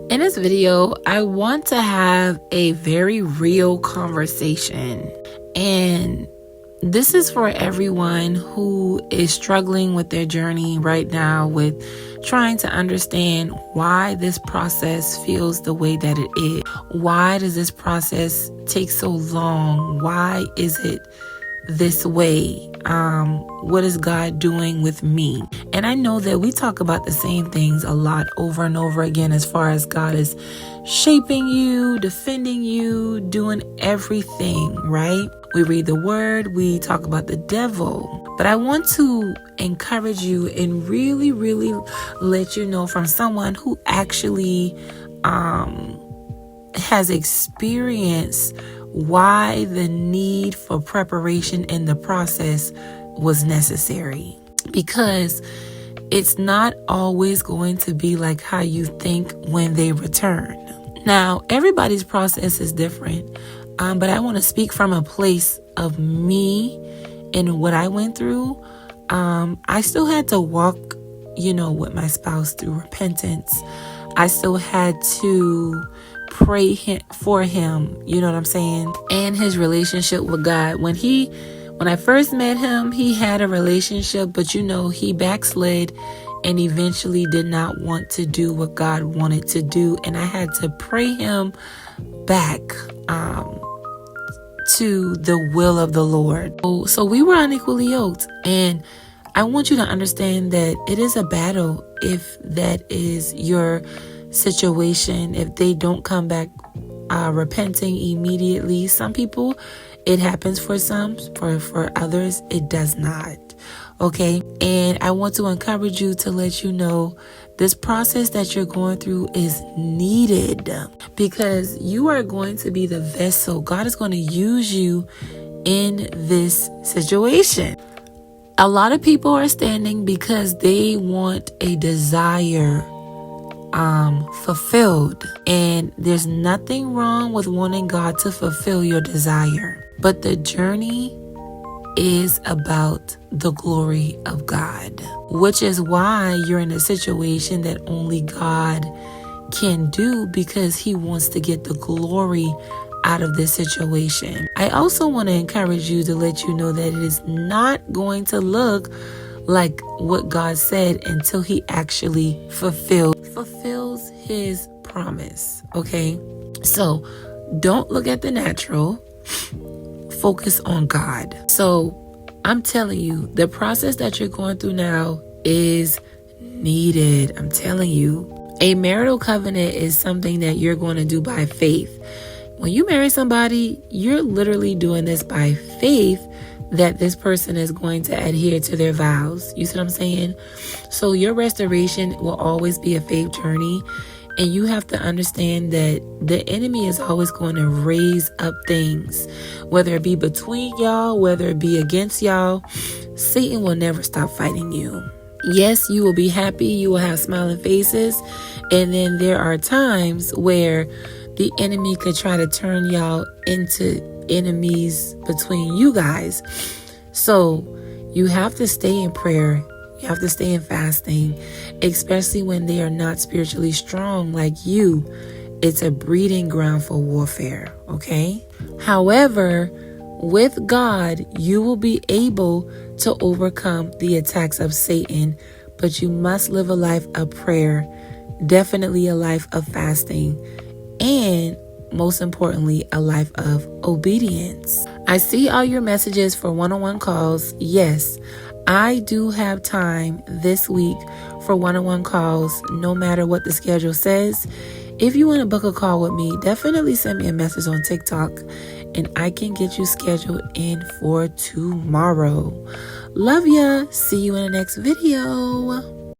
In this video, I want to have a very real conversation. And this is for everyone who is struggling with their journey right now with trying to understand why this process feels the way that it is. Why does this process take so long? Why is it this way? What is God doing with me? And I know that we talk about the same things a lot over and over again as far as God is shaping you, defending you, doing everything, right? We read the word, we talk about the devil. But I want to encourage you and really let you know from someone who actually has experienced why the need for preparation in the process was necessary. Because it's not always going to be like how you think when they return. Now, everybody's process is different, but I want to speak from a place of me and what I went through. I still had to walk, with my spouse through repentance. I still had to pray for him, you know what I'm saying? And his relationship with God. When I first met him, he had a relationship, but he backslid and eventually did not want to do what God wanted to do. And I had to pray him back to the will of the Lord. So we were unequally yoked. And I want you to understand that it is a battle if that is your situation, if they don't come back repenting immediately. Some people, it happens for some, for others, it does not. Okay. And I want to encourage you to let you know this process that you're going through is needed because you are going to be the vessel. God is going to use you in this situation. A lot of people are standing because they want a desire fulfilled. And there's nothing wrong with wanting God to fulfill your desire. But the journey is about the glory of God, which is why you're in a situation that only God can do because he wants to get the glory out of this situation. I also want to encourage you to let you know that it is not going to look like what God said until he actually fulfills his promise. Okay. So don't look at the natural, focus on God. So I'm telling you, the process that you're going through now is needed. I'm telling you, a marital covenant is something that you're going to do by faith. When you marry somebody, you're literally doing this by faith that this person is going to adhere to their vows. You see what I'm saying? So your restoration will always be a faith journey. And you have to understand that the enemy is always going to raise up things, whether it be between y'all, whether it be against y'all. Satan will never stop fighting you. Yes, you will be happy. You will have smiling faces. And then there are times where the enemy could try to turn y'all into enemies between you guys. So you have to stay in prayer. You have to stay in fasting, especially when they are not spiritually strong like you. It's a breeding ground for warfare, okay? However, with God, you will be able to overcome the attacks of Satan, but you must live a life of prayer, definitely a life of fasting, and most importantly, a life of obedience. I see all your messages for one-on-one calls. Yes, I do have time this week for one-on-one calls, no matter what the schedule says. If you want to book a call with me, definitely send me a message on TikTok and I can get you scheduled in for tomorrow. Love ya. See you in the next video.